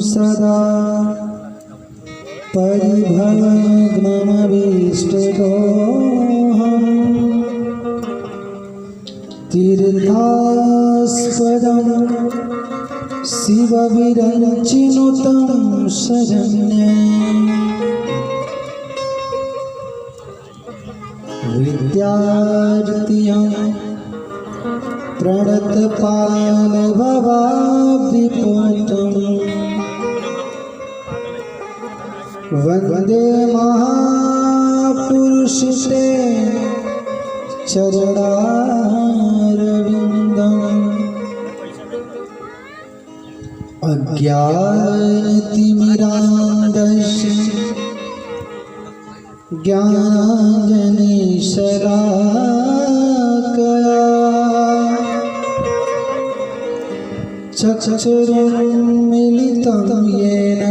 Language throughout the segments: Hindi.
सदा परिभवग्नमभीष्टदोहम् तीर्थास्पदं शिवविरञ्चिनुतं शरण्यं विद्यार्थियं प्रणतपालभवाब्धिपूतं वन्दे महापुरुषते चरणारविन्दम् अज्ञानतिमिरान्धस्य ज्ञानाञ्जनशलाकया चक्षुरुन्मीलितं येन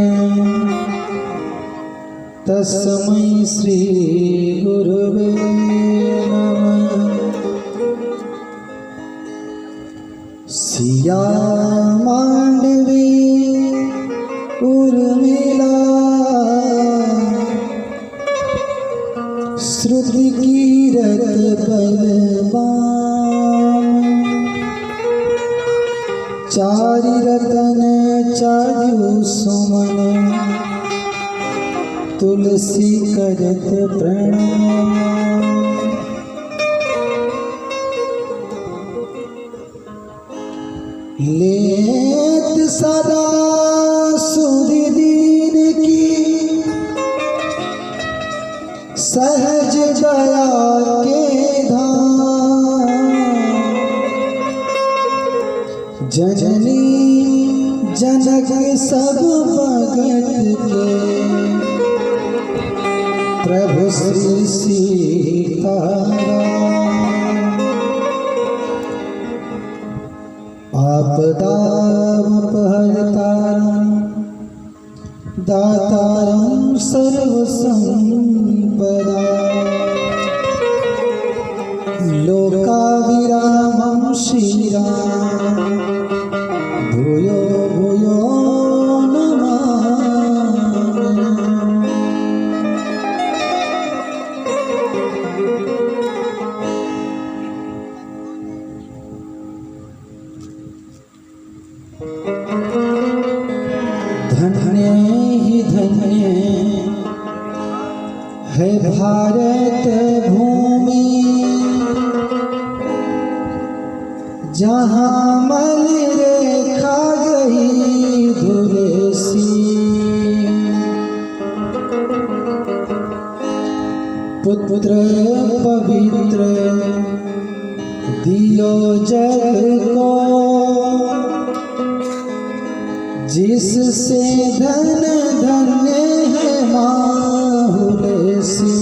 तस्मै श्रीगुरुवे नमः। सिया मांडवी उर्मिला श्रुति कीरत बलवान चारि रतन चारु सुमन तुलसी करत प्रणाम। लेत सदा सुधि दीन की सहज दया के धाम जननी जनक सब भगत के प्रभु श्री सीताराम। आपदामपहर्तारं दातारं सर्वसंपदा लोकाभिरामं श्रीराम भूयो भूयो धन्य ही धन्य है भारत भूमि जहाँ मल रेखा गई धुलेसी पुत्र पवित्र दियो जग को जिससे धन धन्य है माहुलेसी।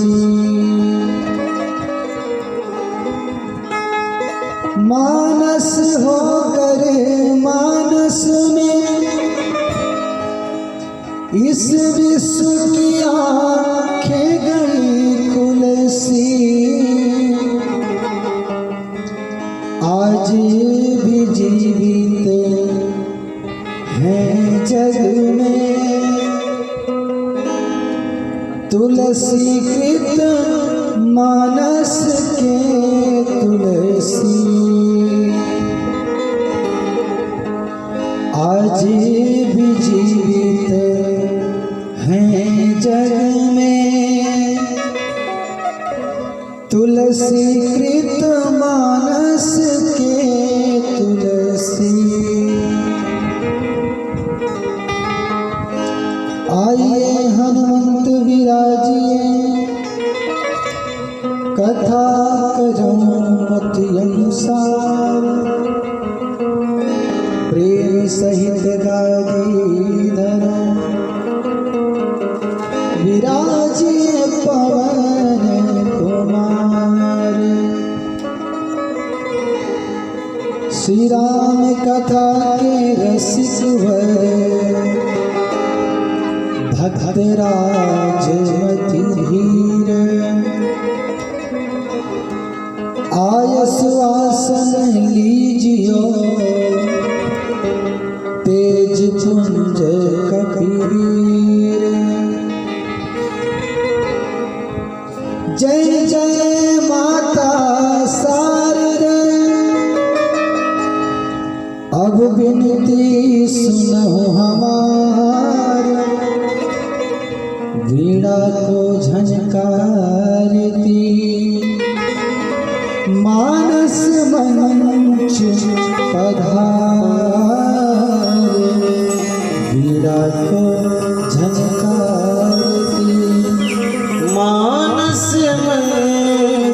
मानस होकर मानस में इस विश्व की आँखें गई खुलसी। आज भी जीवित है जग में तुलसी कृत मानस के तुलसी। आज भी जीवित हैं जग में तुलसी कृत मानस के तुलसी। आइए हनुमंत विराजिए कथा करूं मति अनुसार प्रेम सहित गादीधर विराजिए पवन कुमार। श्री राम कथा के रसिक भक्तराज मति धीर आयस आसन लीजियो तेज पुण्य जय माता शारदे, अब विनती सुनो हमार, वीणा को झनकारती मानस मंच पधार, वीणा को झनकारती मानस मंच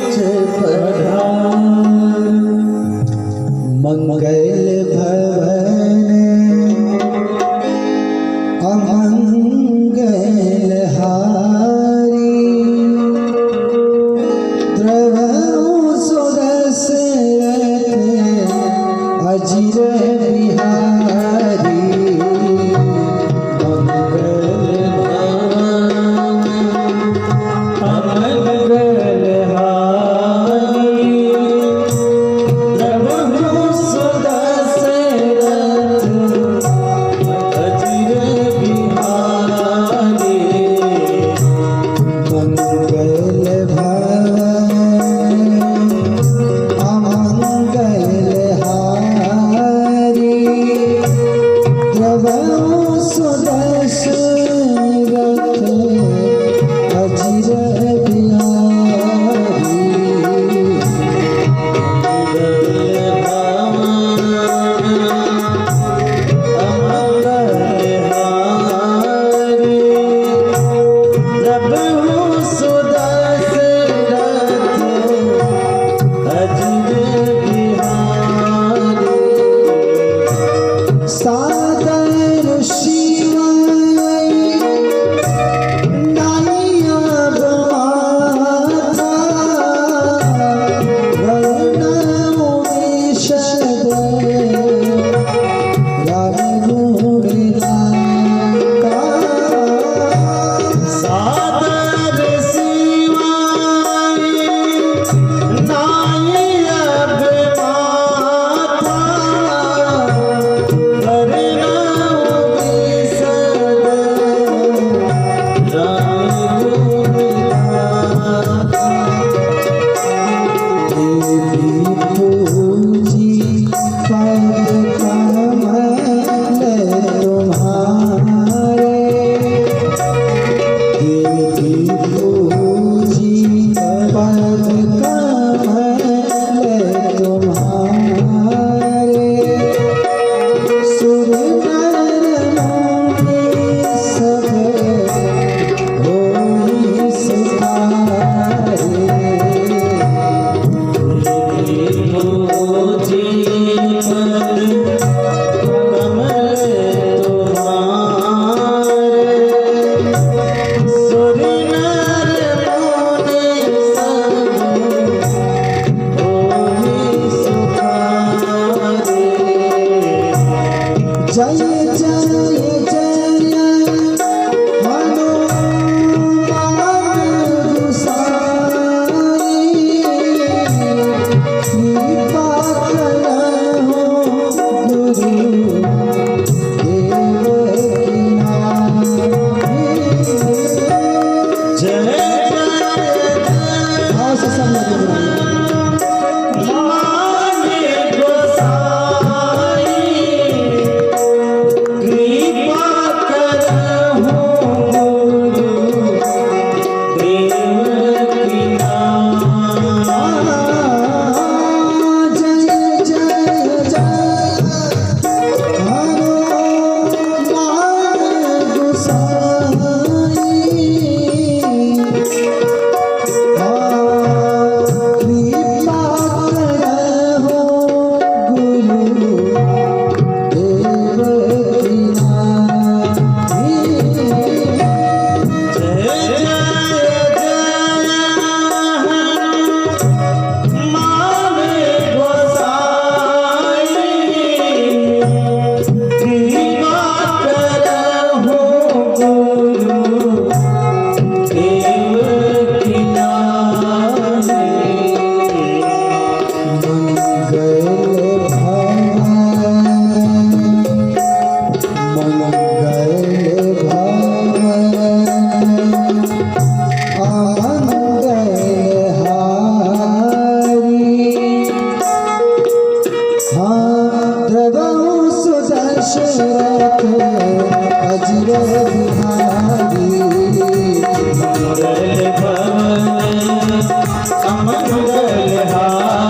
अमंगलहारी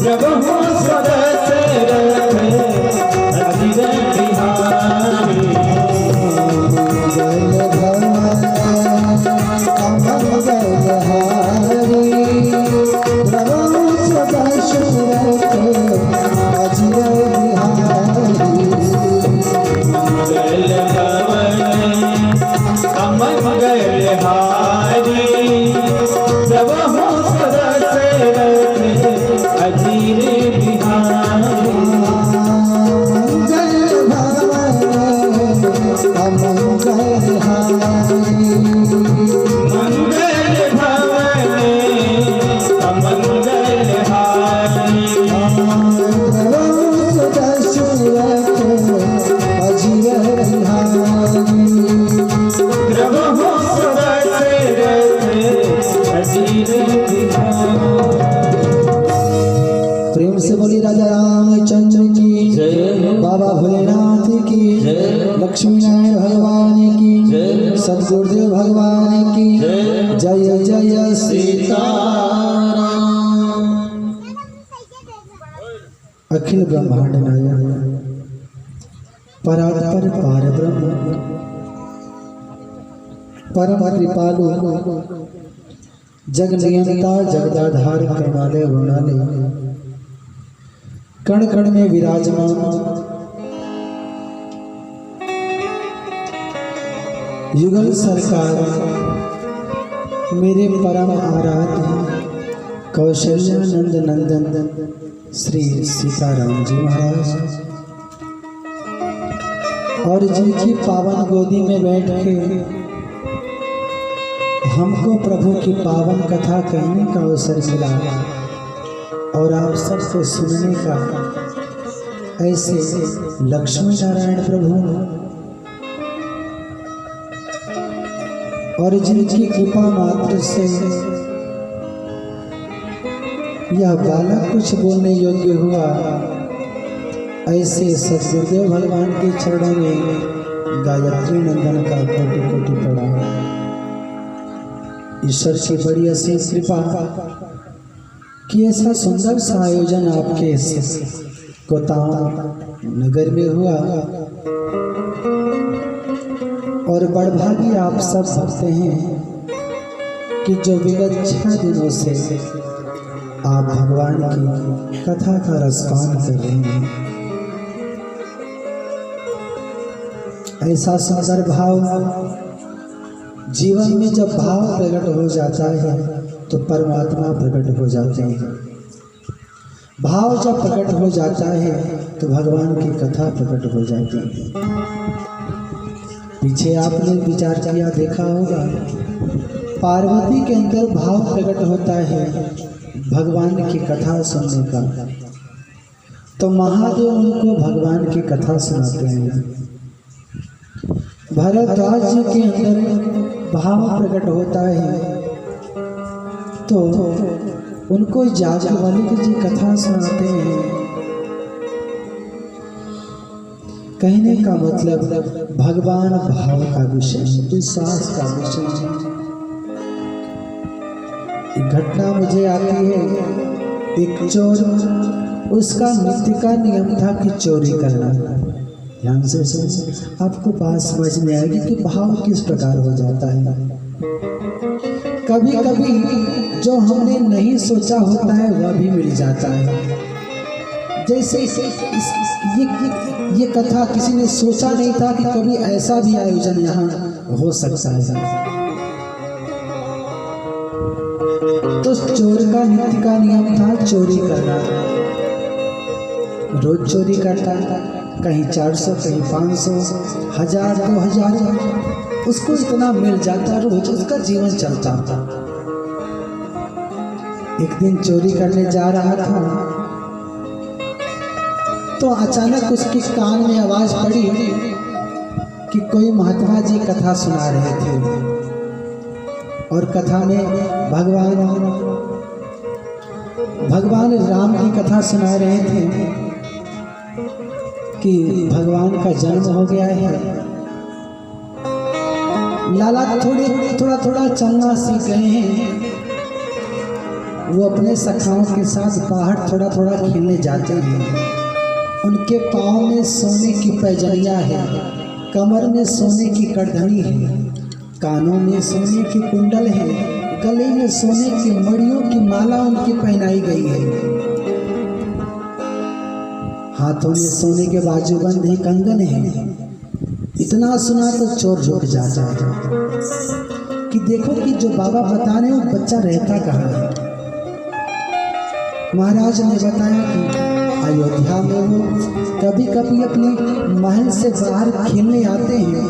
प्रभु सदस रथ अजिर बिहारी प्रेम से बोली राजा रामचंद्र की जय, बाबा भोलेनाथ की जय, लक्ष्मी नारायण भगवान की जय, सदगुरुदेव भगवान की जय जय सीताराम। अखिल ब्रह्मांड नायक परात्पर पार ब्रह्म परम कृपालु जग नियंता जगदाधार करवाले गुणाले कण कण में विराजमान युगल सरकार मेरे परम आराध्य कौशल्यानंद नंदन श्री सीताराम जी महाराज और जिनकी पावन गोदी में बैठ के हमको प्रभु की पावन कथा कहने का अवसर मिला और आप सबको सुनने का, ऐसे लक्ष्मी नारायण प्रभु और जिनकी कृपा मात्र से यह बालक कुछ बोलने योग्य हुआ, ऐसे सदगुरुदेव भगवान के चरणों में गायत्री नंदन का कोटि कोटि प्रणाम। ईश्वर की बड़ी असीम कृपा कि ऐसा सुंदर सा आयोजन आपके कोताम नगर में हुआ और बड़भागी आप सब सकते हैं कि जो विगत 6 दिनों से आप भगवान की कथा का रसपान कर रहे हैं। ऐसा सुंदर भाव जीवन में जब भाव प्रकट हो जाता है तो परमात्मा प्रकट हो जाते हैं। भाव जब प्रकट हो जाता है तो भगवान की कथा प्रकट हो जाती है। पीछे आपने विचार किया देखा होगा, पार्वती के अंदर भाव प्रकट होता है भगवान की कथा सुनने का, तो महादेव उनको भगवान की कथा सुनाते हैं। भरद्वाज जी के अंदर भाव प्रकट होता है तो उनको जागवल्लभ जी कथा सुनाते हैं। कहने का मतलब भगवान भाव का विषय, विश्वास का विषय है। एक घटना मुझे आती है, एक चोर, उसका नित्य का नियम था कि चोरी करना। ध्यान से सुन, आपको बात समझ में आएगी कि भाव किस प्रकार हो जाता है। कभी कभी जो हमने नहीं सोचा होता है वह भी मिल जाता है। जैसे ये कथा किसी ने सोचा नहीं था कि कभी ऐसा भी आयोजन यहाँ हो सकता है। तो चोर का नित्य का नियम था चोरी करना। रोज चोरी करता, कहीं 400, कहीं 500, 1000, 2000, उसको इतना मिल जाता, रोज उसका जीवन चलता था। एक दिन चोरी करने जा रहा था तो अचानक उसके कान में आवाज पड़ी कि कोई महात्मा जी कथा सुना रहे थे और कथा में भगवान राम की कथा सुना रहे थे कि भगवान का जन्म हो गया है। लाला थोड़ा थोड़ा चलना सीख गए हैं वो अपने सखाओं के साथ बाहर थोड़ा थोड़ा खेलने जाते हैं। उनके पाँव में सोने की पैजनियाँ है, कमर में सोने की करधनी है, कानों में सोने की कुंडल है, गले में सोने की मड़ियों की माला उनकी पहनाई गई है, हाथों में सोने के बाजूबंद ही कंगन है। इतना सुना तो चोर रुक जाता है कि देखो कि जो बाबा बता रहे वो बच्चा रहता कहाँ है। महाराज ने बताया कि अयोध्या में वो कभी कभी अपने महल से बाहर खेलने आते हैं,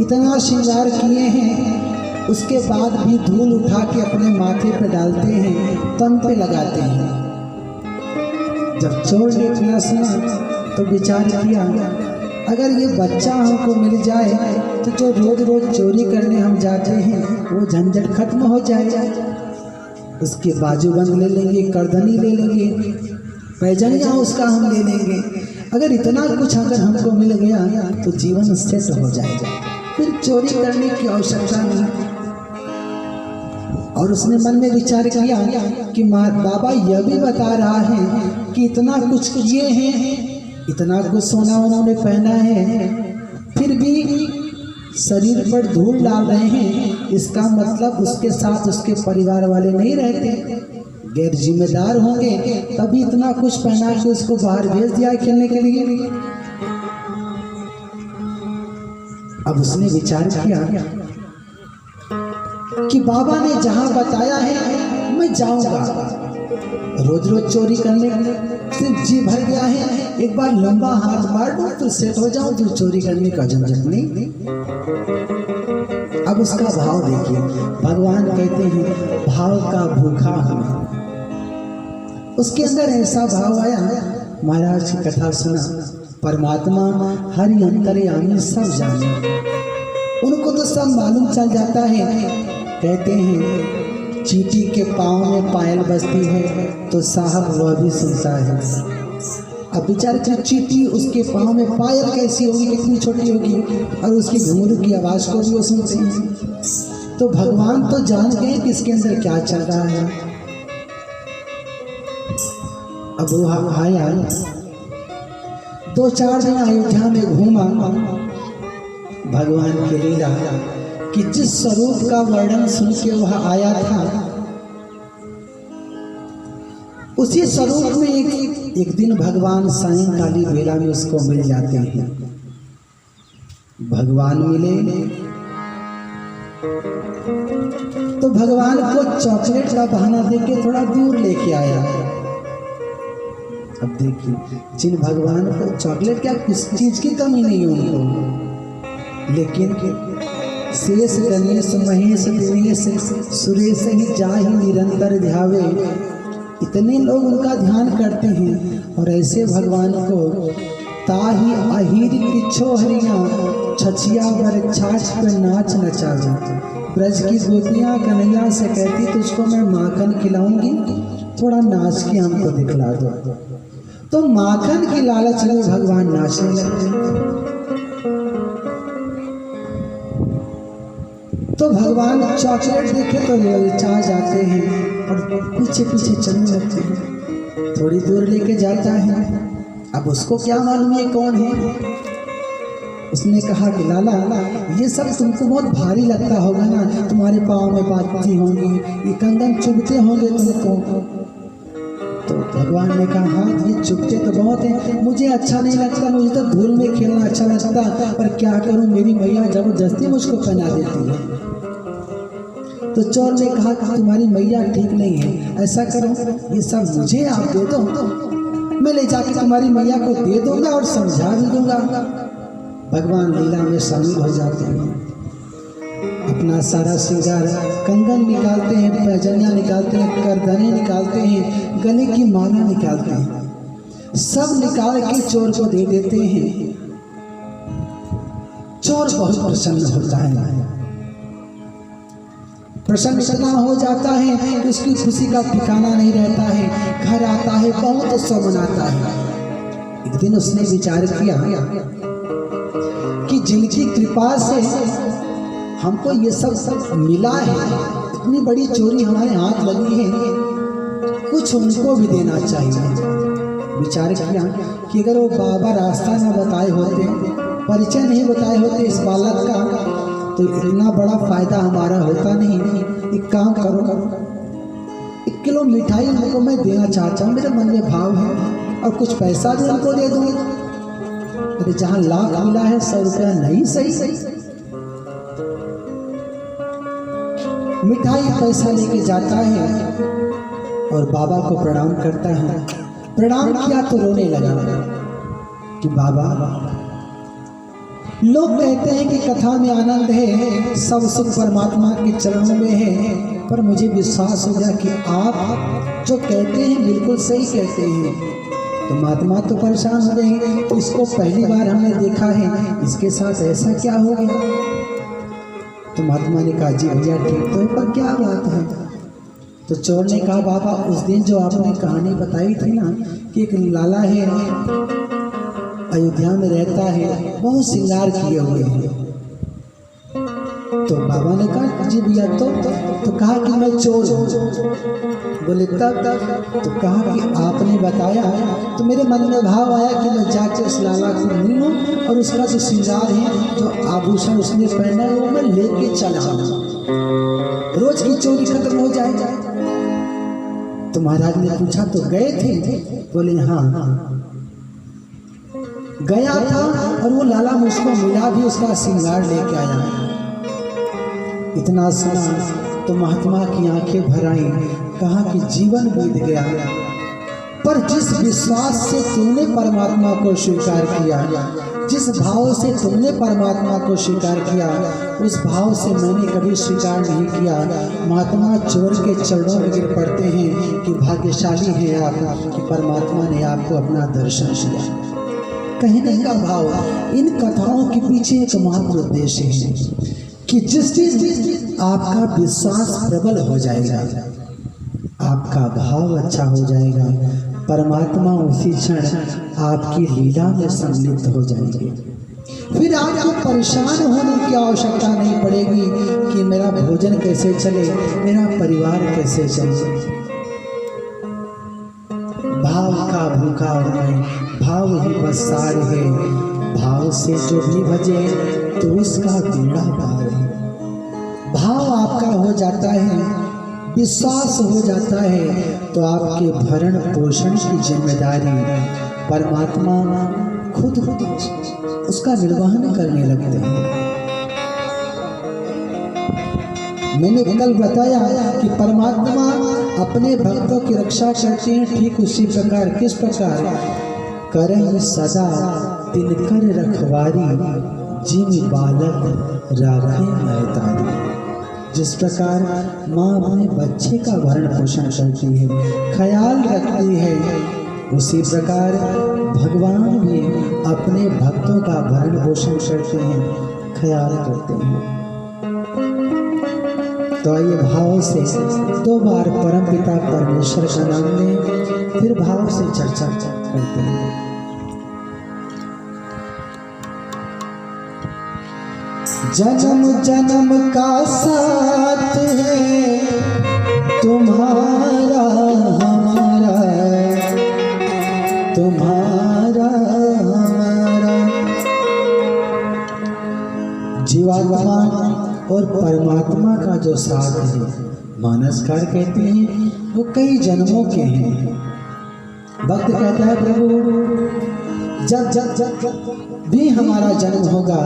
इतना श्रृंगार किए हैं, उसके बाद भी धूल उठा के अपने माथे पे डालते हैं, तन पे लगाते हैं। जब चोर ने इतना सुना तो विचार किया, अगर ये बच्चा हमको मिल जाए तो जो रोज रोज चोरी करने हम जाते हैं वो झंझट खत्म हो जाए। उसके बाजूबंद ले लेंगे, करधनी ले लेंगे, पैजनियाँ उसका हम ले लेंगे। अगर इतना कुछ अगर हमको मिल गया तो जीवन सेट हो जाएगा, फिर चोरी करने की आवश्यकता नहीं। और उसने मन में विचार किया कि बाबा यह भी बता रहा है कि इतना कुछ किए हैं, इतना कुछ सोना उन्होंने पहना है, फिर भी शरीर पर धूल डाल रहे हैं, इसका मतलब उसके साथ उसके परिवार वाले नहीं रहते, गैर जिम्मेदार होंगे, तभी इतना कुछ पहना के उसको बाहर भेज दिया खेलने के लिए। अब उसने विचार किया कि बाबा ने जहां बताया है मैं जाऊंगा, रोज रोज चोरी करने से जी भर गया है, एक बार लंबा हाथ मार दूं तो सेट हो जाऊं, तो चोरी करने का झंझट नहीं। अब उसका भाव देखिए, भगवान कहते हैं भाव का भूखा हूं। उसके अंदर ऐसा भाव आया, महाराज की कथा सुना, परमात्मा हरि अंतर्यामी सब जाने, उनको तो सब मालूम चल जाता है। कहते हैं चींटी के पाँव में पायल बजती है तो साहब वह भी सुनता है। अब बेचारे चींटी उसके पाँव में पायल कैसी होगी, कितनी छोटी होगी, और उसकी घुंघरू की आवाज़ को भी वो सुनते हैं। तो भगवान तो जान गए कि इसके अंदर क्या चल रहा है। अब वो आया, 2-4 दिन अयोध्या में घूमा, भगवान की लीला कि जिस स्वरूप का वर्णन सुन के वह आया था, उसी स्वरूप में एक दिन भगवान सायंकाली बेला में उसको मिल जाते हैं। भगवान मिले तो भगवान को चॉकलेट का बहाना देके थोड़ा दूर लेके आया। अब देखिए, जिन भगवान को चॉकलेट क्या किस चीज की कमी नहीं है उनको, लेकिन शेष गणेश महेश दिनेश सुरेश ही जाहि निरंतर ध्यावे, इतने लोग उनका ध्यान करते हैं। और ऐसे भगवान को ताही अहीर की छोहरियाँ छछिया बर छाछ पे नाच नचावे। ब्रज की गोपियाँ कन्हैया से कहती तुझको मैं माखन खिलाऊंगी, थोड़ा नाच के हमको दिखला दो। तो माखन की लालच में भगवान नाचने लगते। तो भगवान चॉकलेट देखे तो ललचा जाते हैं और पीछे पीछे चलने लगते हैं। थोड़ी दूर लेके जाता है, अब उसको क्या मालूम ये कौन है। उसने कहा कि लाला ये सब तुमको बहुत भारी लगता होगा ना, तुम्हारे पाँव में बाजती होंगी, ये कंगन चुभते होंगे तुमको। तो भगवान ने कहा हाँ ये चुभते तो बहुत हैं, मुझे अच्छा नहीं लगता, मुझे तो धूल में खेलना अच्छा लगता, पर क्या करूं मेरी मैया जबरदस्ती मुझको पहना देती है। तो चोर ने कहा कि तुम्हारी मैया ठीक नहीं है, ऐसा करो ये सब मुझे आप दे दो, मैं ले जाके तुम्हारी मैया को दे दूंगा और समझा भी दूंगा। भगवान लीला में शामिल हो जाते हैं, अपना सारा श्रृंगार, कंगन निकालते हैं, पैजनियाँ निकालते हैं, करधने निकालते हैं, गले की माला निकालते हैं, सब निकाल के चोर को दे देते हैं। चोर बहुत प्रसन्न होता है, प्रसन्न इतना हो जाता है कि उसकी खुशी का ठिकाना नहीं रहता है। घर आता है, बहुत उत्सव मनाता है। एक दिन उसने विचार किया कि जिनकी कृपा से हमको ये सब मिला है, इतनी बड़ी चोरी हमारे हाथ लगी है, कुछ उनको भी देना चाहिए। विचार किया कि अगर वो बाबा रास्ता न बताए होते, परिचय नहीं बताए होते इस बालक का, तो इतना बड़ा फायदा हमारा होता नहीं। एक काम करो, 1 किलो मिठाई उनको मैं देना चाहता हूँ, मेरे मन में भाव है, और कुछ पैसा भी उनको दे दूँ। अरे जहाँ लाख मिला है 100 रुपया नहीं सही। मिठाई पैसा लेके जाता है और बाबा को प्रणाम करता है। प्रणाम किया तो रोने लगा कि बाबा, लोग कहते हैं कि कथा में आनंद है, सब सुख परमात्मा के चरणों में है, पर मुझे विश्वास हो गया कि आप जो कहते हैं बिल्कुल सही कहते हैं। तो महात्मा तो परेशान हो गए, तो इसको पहली बार हमने देखा है, इसके साथ ऐसा क्या हो गया। तो महात्मा ने कहा जी भैया ठीक तो है, पर क्या बात है। तो चोर ने कहा बाबा, उस दिन जो आपने कहानी बताई थी ना कि एक लाला है अयोध्या में रहता है, बहुत श्रृंगार किए हुए हैं। तो बाबा ने कहा जी भैया तो कहा कि मैं चोर हूँ। बोले तब तो कहा कि आपने बताया तो मेरे मन में भाव आया कि मैं जाके उस लाला को मिलूं और उसका जो श्रृंगार है, जो आभूषण उसने पहना है, वो मैं लेके चला आऊं, रोज की चोरी खत्म हो जाएगा। तो महाराज ने पूछा तो गए थे? बोले हाँ गया था, और वो लाला मुझको मिला भी, उसका श्रृंगार लेके आया। इतना सुना तो महात्मा की आंखें भर आई, कहा कि जीवन बीत गया, पर जिस विश्वास से तुमने परमात्मा को स्वीकार किया, जिस भाव से तुमने परमात्मा को स्वीकार किया, उस भाव से मैंने कभी स्वीकार नहीं किया। महात्मा चोर के चरणों में गिर पड़ते हैं कि भाग्यशाली है आप कि परमात्मा ने आपको अपना दर्शन दिया। कहने का भाव, इन कथाओं के पीछे एक महत्व उद्देश्य है कि जिस दिन आपका विश्वास प्रबल हो जाएगा, आपका भाव अच्छा हो जाएगा, परमात्मा उसी क्षण आपकी लीला में सम्मिलित हो जाएंगे। फिर आपको परेशान होने की आवश्यकता नहीं पड़ेगी कि मेरा भोजन कैसे चले, मेरा परिवार कैसे चले। भाव का भूखा मैं, भाव ही बस सार है, भाव से जो भी भजे तो उसका बीड़ा पार है। भाव आपका हो जाता है, विश्वास हो जाता है, तो आपके भरण पोषण की जिम्मेदारी परमात्मा खुद उसका निर्वहन करने लगते हैं। मैंने कल बताया कि परमात्मा अपने भक्तों की रक्षा करते हैं, ठीक उसी प्रकार, किस प्रकार, करहि सदा तिनकर रखवारी, जिन बालक राखे मैदानी। जिस प्रकार माँ अपने बच्चे का भरण पोषण करती है, ख्याल रखती है, उसी प्रकार भगवान भी अपने भक्तों का भरण पोषण करते हैं, ख्याल करते हैं। तो आइए भाव से 2 बार परमपिता परमेश्वर का नाम लें, फिर भाव से चर्चा करते हैं। जन्म जन्म का साथ है तुम्हारा हमारा, तुम्हारा हमारा। जीवात्मा और परमात्मा का जो साथ है, मानसकार कहते हैं, वो कई जन्मों के हैं। भक्त कहता है प्रभु जब जब जब भी हमारा जन्म होगा,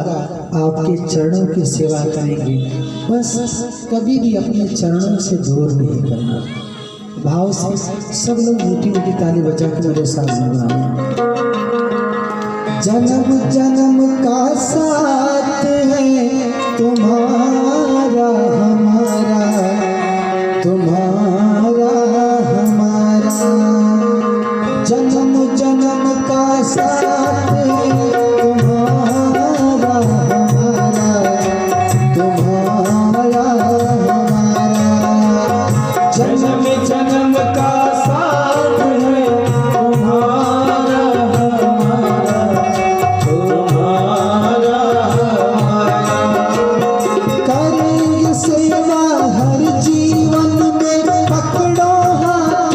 आपके चरणों की सेवा करेंगे, बस कभी भी अपने चरणों से दूर नहीं करना। भाव से सब लोग मीठी मीठी ताली बजा के मेरे साथ गाएं। जन्म जन्म का साथ है तुम्हारा हमारा, तुम्हारा हमारा। जन्म जन्म का साथ है तुम्हारा हमारा, तुम्हारा हमारा। जन्म जन्म का साथ है तुम्हारा हमारा, तुम्हारा हमारा। करेंगे सेवा हर जीवन में, पकड़ो हाथ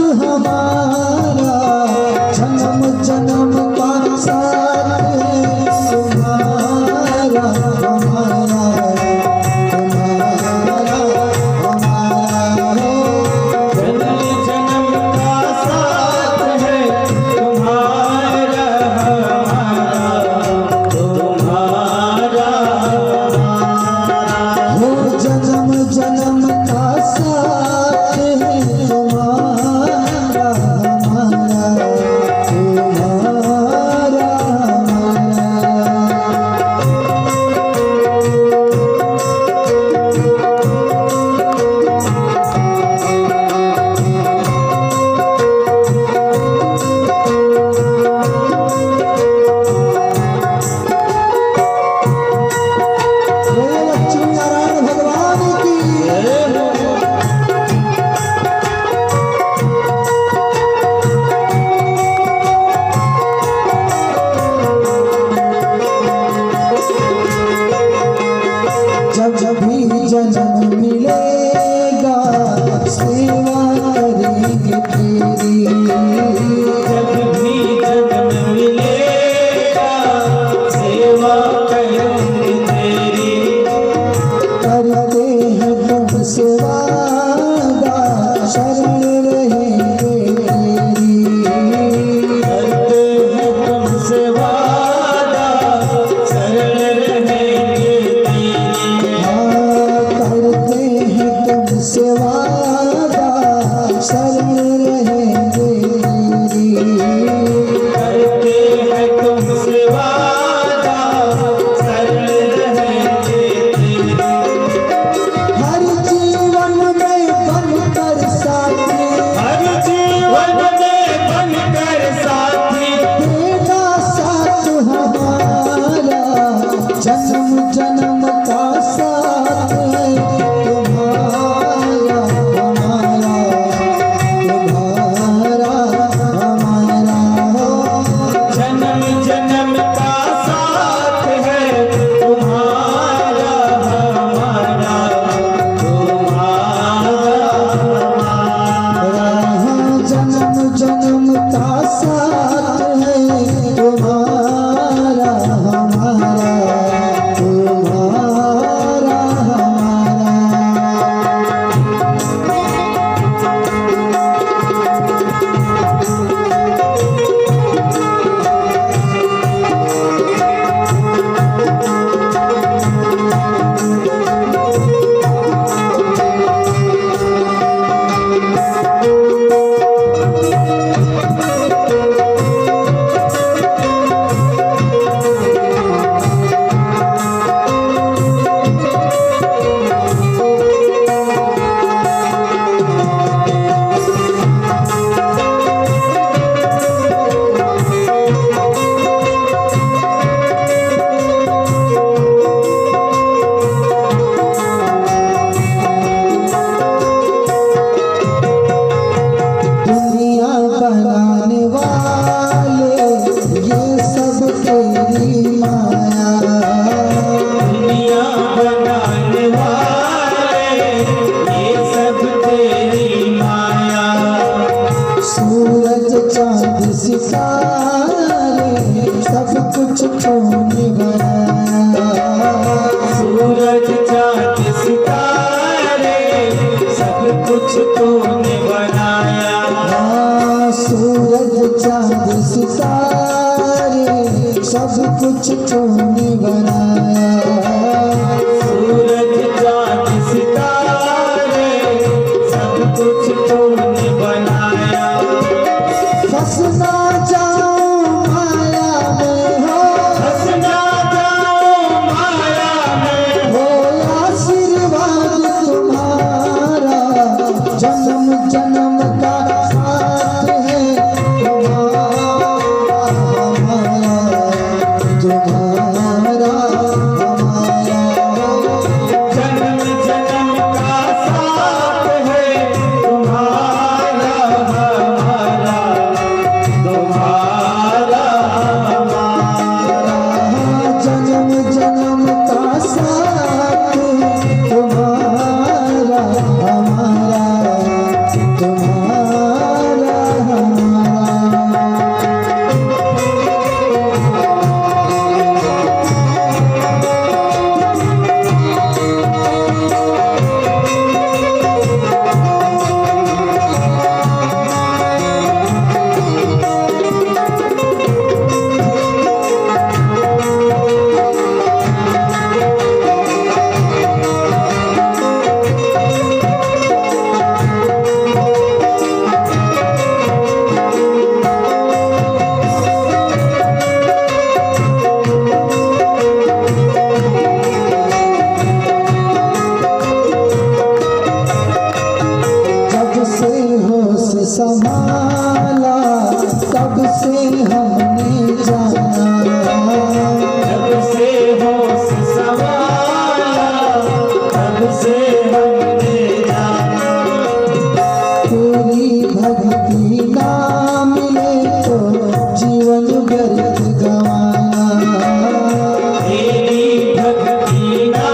शरण रहेंगे तेरी। करते हैं तुमसे वादा, शरण रहेंगे तेरी। हर जीवन में बनकर साथी, हर जीवन में बनकर साथी, तेरा साथ हमारा जन्म जन्म का साथ है तुम्हारा हमारा, तुम्हारा हमारा। जन्म जन्म का साथ है तुम्हारा हमारा, तुम्हारा हमारा। जन्म जन्म का साथ है तुम्हारा हमारा, तुम्हारा हमारा। दुनिया बनाने वाले ये सब तेरी माया, दुनिया बनाने वाले ये सब तेरी माया। सूरज चांद सितारे सब कुछ तूने बनाया। सूरज चाँद सितारे सब कुछ तूने बनाया। हाँ, सूरज चांद सितारे सब कुछ तूने बनाया। सूरज चाँद सितारे सब कुछ तूने बनाया। फंस ना जाऊं माया में हो, फंस ना जाऊं माया में, हो आशीर्वाद तुम्हारा जन्म जन्म का साथ है तुम्हारा हमारा, तुम्हारा हमारा। जन्म जन्म का साथ है तुम्हारा हमारा, तुम्हारा हमारा। जन्म जन्म का साथ तुम्हारा हमारा, तुम्हारा हमारा। जब से होश संभाला तब से हमने जाना, जब से होश संभाला तब से हमने जाना। तेरी भक्ति ना मिले तो जीवन व्यर्थ गवाना। तेरी भक्ति ना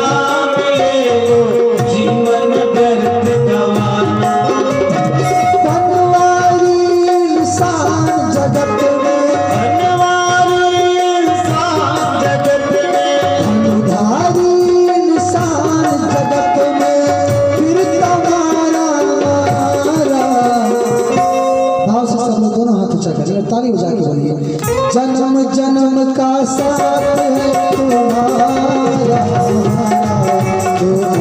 मिले तो जीवन व्यर्थ गवाना। बनवारी इंसान जगत में, बनवारी इंसान जगत में, अनुधारी इंसान जगत में, फिर तुम्हारा मारा। भाव से सब लोग दोनों हाथ ऊंचा करिए, ताली बजा के बोलिए। जन्म जन्म का साथ है तुम्हारा हमारा, तुम्हारा